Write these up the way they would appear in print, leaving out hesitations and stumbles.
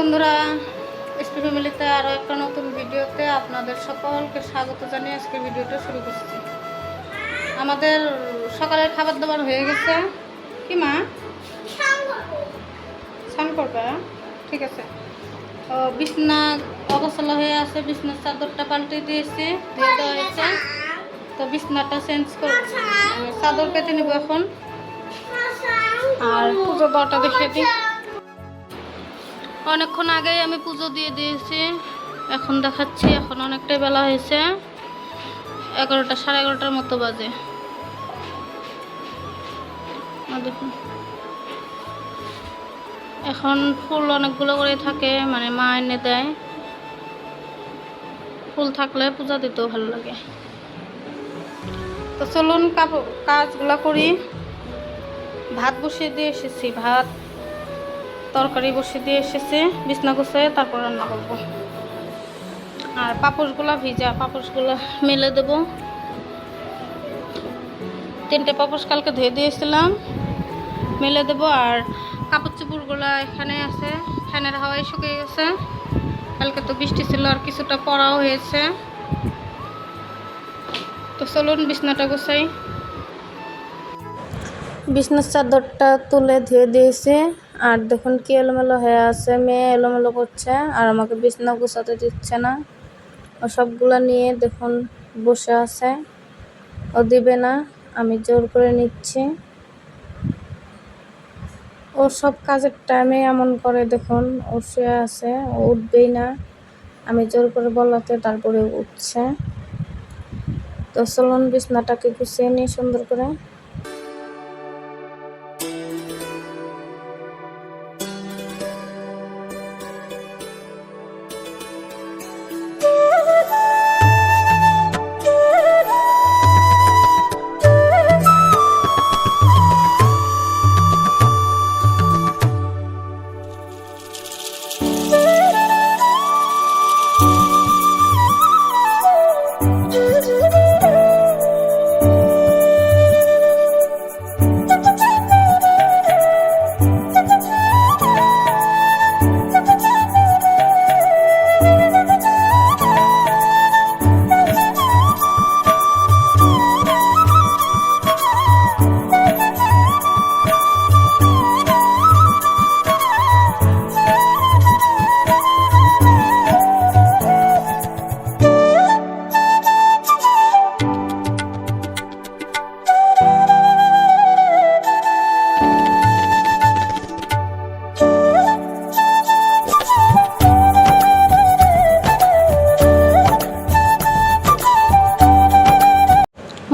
বন্ধুরা, এসপি ফ্যামিলিতে আরও একটা নতুন ভিডিওতে আপনাদের সকলকে স্বাগত জানিয়ে আজকে ভিডিওটা শুরু করছি। আমাদের সকালের খাবার দাবার হয়ে গেছে। কি মা স্নান করবে? ঠিক আছে। বিছনা অগোছালো হয়ে আছে, বিছনার চাদরটা পাল্টে দিয়েছি, ধুয়ে দেওয়া হয়েছে। তো বিছনাটা চেঞ্জ করে চাদর পেতে নেব এখন। আর পুজো দেওয়াটা দেখিয়ে দিই। অনেকক্ষণ আগেই আমি পুজো দিয়ে দিয়েছি, এখন দেখাচ্ছি। এখন অনেকটাই বেলা হয়েছে, 11টা সাড়ে 11টার মতো বাজে। দেখুন, এখন ফুল অনেকগুলো করে থাকে, মানে মা এনে দেয়। ফুল থাকলে পূজা দিতেও ভালো লাগে। তো চলুন কাজগুলো করি। ভাত বসিয়ে দিয়ে এসেছি, ভাত তরকারি বসিয়ে দিয়ে এসেছি, বিছনা গুছিয়ে তারপর রান্না করব। আর পাপোশগুলা ভিজা, পাপোশগুলা মেলে দেব। 3টে পাপোশ কালকে ধুয়ে দিয়েছিলাম, মেলে দেব। আর কাপড় চোপড়গুলো এখানে আছে, ফ্যানের হাওয়ায় শুকিয়ে গেছে। কালকে তো বৃষ্টি ছিল, আর কিছুটা পড়াও হয়েছে। তো চলুন বিছনাটা গোছাই। বিছনার চাদরটা তুলে ধুয়ে দিয়েছি। আর দেখুন কি এলোমেলো হয়ে আছে, মেয়ে এলোমেলো করছে আর আমাকে বিছনা গোছাতে দিচ্ছে না। ও সবগুলো নিয়ে দেখুন বসে আছে, ও দিবে না, আমি জোর করে নিচ্ছি। ও সব কাজের টাইমে এমন করে, দেখুন ও শুয়ে আছে, ও উঠবেই না। আমি জোর করে বলাতে তারপরে উঠছে। তো চলুন বিছনাটাকে গুছিয়ে নিই সুন্দর করে।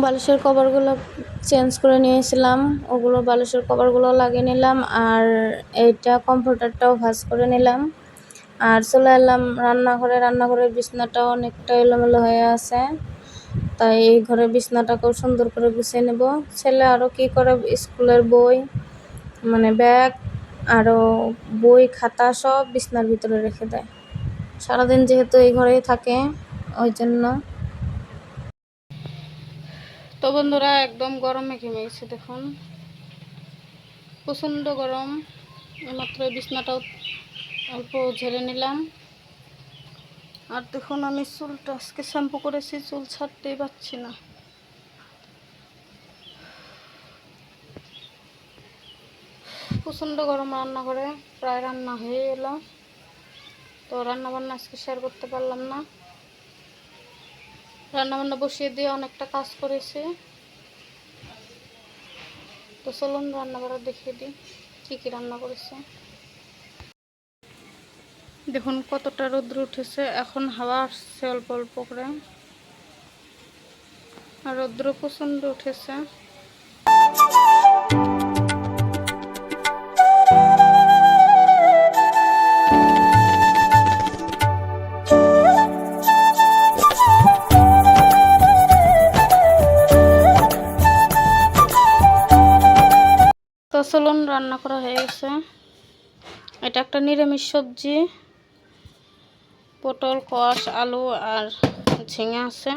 বালিশের কভারগুলো চেঞ্জ করে নিয়েছিলাম, ওগুলো বালিশের কভারগুলো লাগিয়ে নিলাম। আর এইটা কমফোর্টারটাও ভাঁজ করে নিলাম। আর চলে এলাম রান্নাঘরে। রান্নাঘরের বিছনাটাও অনেকটা এলোমেলো হয়ে আছে, তাই এই ঘরে বিছনাটাকেও সুন্দর করে গুছিয়ে নেব। ছেলে আরও কী করে, স্কুলের বই, মানে ব্যাগ, আরও বই খাতা সব বিছনার ভিতরে রেখে দেয়। সারাদিন যেহেতু এই ঘরেই থাকে, ওই জন্য। তো বন্ধুরা, একদম গরমে ঘেমে গেছে, দেখুন প্রচণ্ড গরম। এইমাত্র বিছনাটাও অল্প ঝেড়ে নিলাম। আর দেখুন আমি চুলটা আজকে শ্যাম্পু করেছি, চুল ছাড়তেই পারছি না। প্রচণ্ড গরম। রান্না করে প্রায় রান্না হয়ে এলো, তো রান্নাবান্না আজকে শেয়ার করতে পারলাম না। রান্নাবান্না বসিয়ে দিয়ে অনেকটা কাজ করেছি। তো চলুন রান্না করা দেখিয়ে দিই কী কী রান্না করেছে। দেখুন কতটা রোদ্র উঠেছে, এখন হাওয়া আসছে অল্প অল্প করে, আর রোদ্র প্রচণ্ড উঠেছে। তো চলুন রান্না করা হয়ে গেছে। এটা একটা নিরামিষ সবজি, পটল, কোয়াশ, আলু আর ঝিঙে আছে।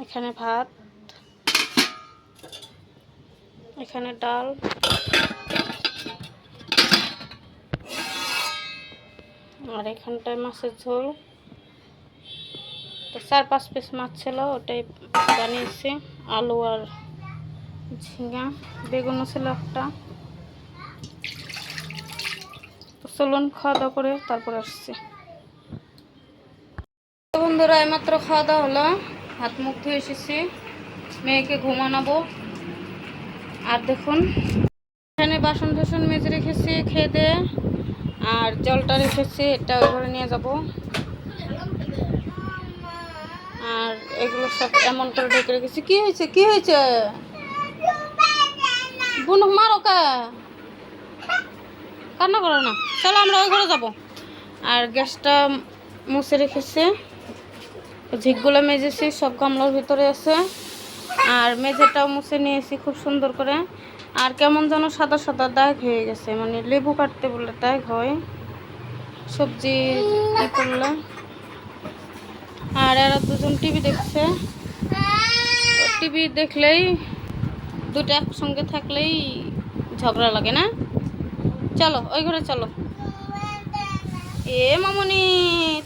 এখানে ভাত, এখানে ডাল, আর এখানটায় মাছের ঝোল, তো 4-5 পিস মাছ ছিল, ওটাই বানিয়েছি। আলু আর ঝিঙা, বেগুনও ছিল একটা। তো চলুন খাওয়া দাওয়া করে তারপর আসছি। বন্ধুরা এইমাত্র খাওয়া দাওয়া হলো, হাত মুখ ধুয়ে এসেছি, মেয়েকে ঘুমানাবো। আর দেখুন এখানে বাসন টাসন মেজে রেখেছি খেয়ে দিয়ে, আর জলটা রেখেছি, এটা ওই ঘরে নিয়ে যাব। আর এগুলো সব এমন করে ঢেকে রেখেছি। কি হয়েছে, কি হয়েছে? বুনু মারো কা, কান্না করো না, চলো আমরা ওই ঘরে যাব। আর গ্যাসটা মুছে রেখেছি, ঝিকগুলো মেজেছি, সব গামলার ভিতরে আছে। আর মেঝেটাও মুছে নিয়েছি খুব সুন্দর করে। আর কেমন যেন সাদা সাদা দাগ হয়ে গেছে, মানে লেবু কাটতে বললে দাগ হয় সবজি করলে। আর এরা দুজন টিভি দেখছে, টিভি দেখলেই দুটো একসঙ্গে থাকলেই ঝগড়া লাগে না? চলো ওই ঘরে চলো। এ মামনি,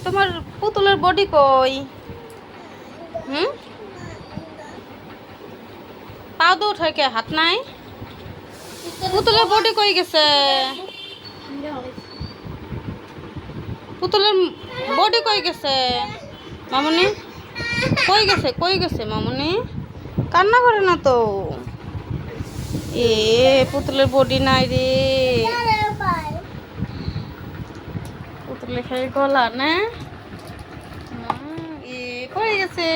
তোমার পুতুলের বডি কই? পা তো উঠায় কে, হাত নাই? পুতুলের বডি কই গেছে? পুতুলের বডি কই গেছে মামনি? কই গেছে, কই গেছে মামনি? কান্না করে না তো। এ পুতুলের বডি নাই রে, পুতুলের খালি গলা না। এ কই গেছে?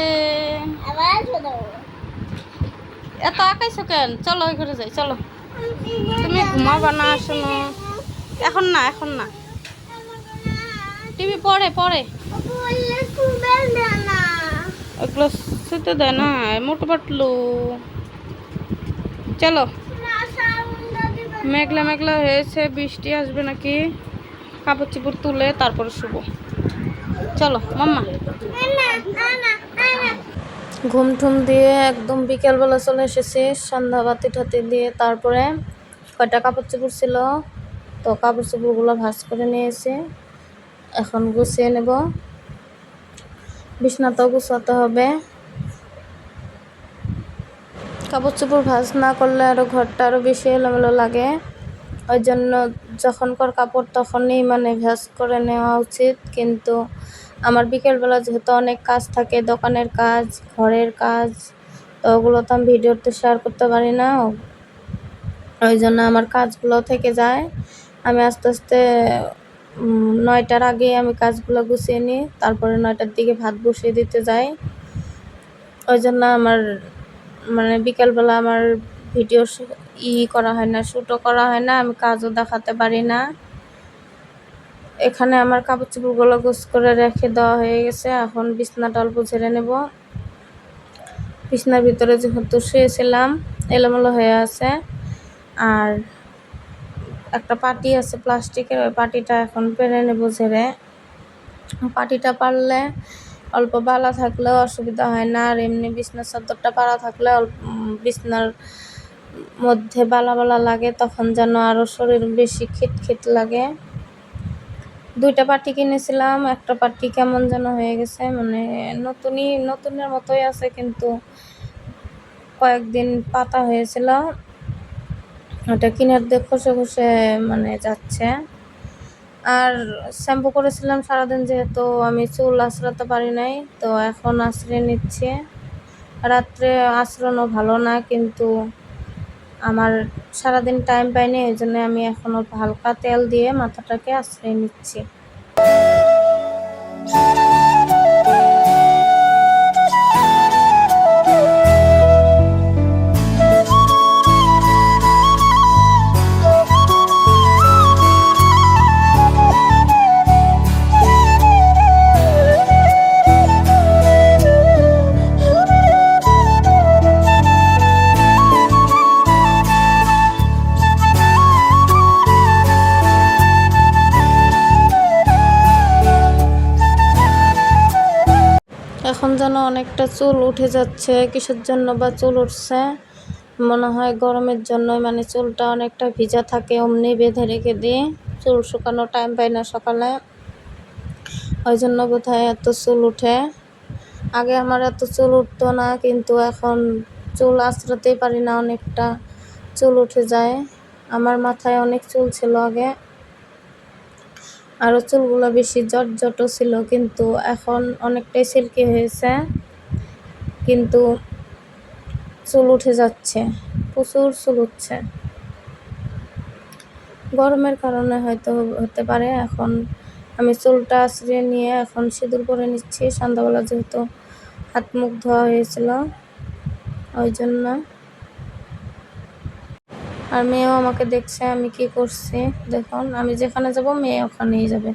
এত আঁকাইছো কেন? চলো ওই ঘরে যাই, চলো। তুমি ঘুমাবা না? শোনো, এখন না, এখন না, টিভি পরে পরে, ওগুলো শুতে দেয় না, মোটু পাটলু। চলো, মেঘলা মেঘলা হয়েছে, বৃষ্টি আসবে নাকি, কাপড় চোপড় তুলে তারপরে শুবো। চলো মাম্মা। ঘুম ঠুম দিয়ে একদম বিকেলবেলা চলে এসেছি, সন্ধ্যা বাতি ঠাতি দিয়ে। তারপরে কয়টা কাপড় চোপড় ছিল, তো কাপড় চোপড়গুলো ভাঁজ করে নিয়েছি, এখন গুছিয়ে নেব। বিছনাটাও গুছাতে হবে। কাপড় চোপড় ভাঁজ না করলে আরও ঘরটা আরও বেশি এলোমেলো লাগে। ওই জন্য যখনকার কাপড় তখনই মানে ভাঁজ করে নেওয়া উচিত। কিন্তু আমার বিকেলবেলা যেহেতু অনেক কাজ থাকে, দোকানের কাজ, ঘরের কাজ, তো ওগুলো তো আমি ভিডিওতে শেয়ার করতে পারি না। ওই জন্য আমার কাজগুলো থেকে যায়। আমি আস্তে আস্তে 9টার আগে আমি কাজগুলো গুছিয়ে নিই, তারপরে 9টার দিকে ভাত বসিয়ে দিতে যাই। ওই জন্য আমার মানে বিকেলবেলা আমার ভিডিও করা হয় না, শ্যুটও করা হয় না, আমি কাজও দেখাতে পারি না। এখানে আমার কাপড় চোপড়গুলো গোছ করে রেখে দেওয়া হয়ে গেছে, এখন বিছনাটা অল্প ঝেড়ে নেব। বিছনার ভিতরে যেহেতু শুয়েছিলাম এলোমেলো হয়ে আছে। আর একটা পাটি আছে প্লাস্টিকের, ওই পাটিটা এখন পেরে নেব ঝেড়ে। পাটিটা পারলে অল্প বালা থাকলেও অসুবিধা হয় না, আর এমনি বিছনার চাদরটা পাড়া থাকলে বিছনার মধ্যে বালা বালা লাগে, তখন যেন আরও শরীর বেশি খিটখিট লাগে। 2টা পাটি কিনেছিলাম, একটা পাটি কেমন যেন হয়ে গেছে, মানে নতুনের মতোই আছে, কিন্তু কয়েকদিন পাতা হয়েছিল, ওটা কিনার দিয়ে খসে খসে মানে যাচ্ছে। আর শ্যাম্পু করেছিলাম সারাদিন, যেহেতু আমি চুল আঁচড়াতে পারি নাই, তো এখন আঁচড়ে নিচ্ছে। রাত্রে আঁচড়ানো ভালো না, কিন্তু আমার সারাদিন টাইম পাইনি, এই জন্য আমি এখন অল্প হালকা তেল দিয়ে মাথাটাকে আঁচড়ে নিচ্ছি। এখন যেন অনেকটা চুল উঠে যাচ্ছে, কিসের জন্য বা চুল উঠছে, মনে হয় গরমের জন্যই, মানে চুলটা অনেকটা ভিজা থাকে, অমনি বেঁধে রেখে দিই, চুল শুকানোর টাইম পাই না সকালে। ওই জন্য বোধহয় এত চুল উঠে। আগে আমার এত চুল উঠতো না, কিন্তু এখন চুল আঁচড়াতেই পারি না, অনেকটা চুল উঠে যায়। আমার মাথায় অনেক চুল ছিল আগে, আরও চুলগুলো বেশি জটও ছিল, কিন্তু এখন অনেকটাই সিল্কি হয়েছে, কিন্তু চুল উঠে যাচ্ছে, প্রচুর চুল উঠছে। গরমের কারণে হয়তো হতে পারে। এখন আমি চুলটা আঁচড়িয়ে নিয়ে এখন সিঁদুর পরে নিচ্ছি, সন্ধ্যাবেলা যেহেতু হাত মুখ ধোয়া হয়েছিল ওই জন্য। আর মেয়েও আমাকে দেখছে আমি কি করছি। দেখুন, আমি যেখানে যাব মেয়ে ওখানেই যাবে।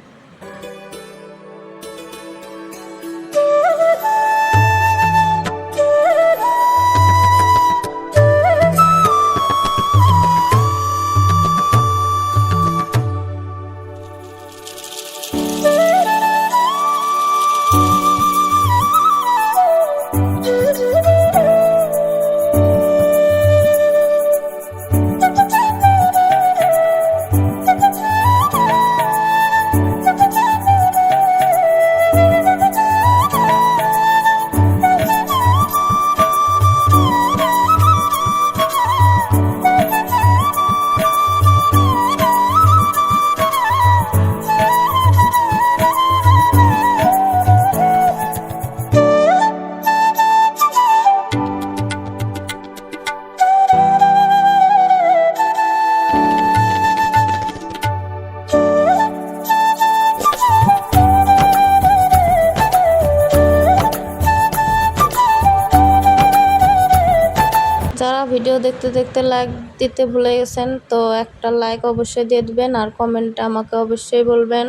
যারা ভিডিও দেখতে দেখতে লাইক দিতে ভুলে গেছেন, তো একটা লাইক অবশ্যই দিয়ে দিবেন, আর কমেন্টে আমাকে অবশ্যই বলবেন।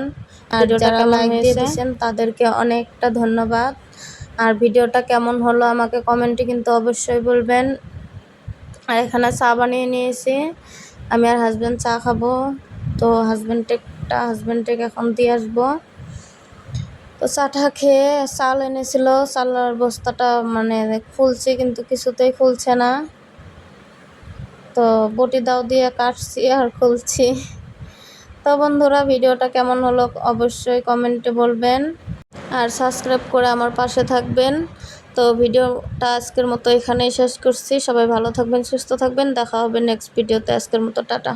আর যারা লাইক দিয়ে দিয়েছেন তাদেরকে অনেকটা ধন্যবাদ। আর ভিডিওটা কেমন হলো আমাকে কমেন্টে কিন্তু অবশ্যই বলবেন। আর এখানে চা বানিয়ে নিয়েছি, আমি আর হাজব্যান্ড চা খাবো, তো হাজব্যান্ডকে এখন দিয়ে আসবো। তো চাটা খেয়ে চাল এনেছিল, চালের বস্তাটা মানে খুলছি কিন্তু কিছুতেই খুলছে না, তো বটি দাও দিয়ে কাটছি আর খুলছি। তো বন্ধুরা, ভিডিওটা কেমন হলো অবশ্যই কমেন্টে বলবেন, আর সাবস্ক্রাইব করে আমার পাশে থাকবেন। তো ভিডিওটা আজকের মতো এখানেই শেষ করছি। সবাই ভালো থাকবেন, সুস্থ থাকবেন, দেখা হবে নেক্সট ভিডিওতে। আজকের মতো টাটা।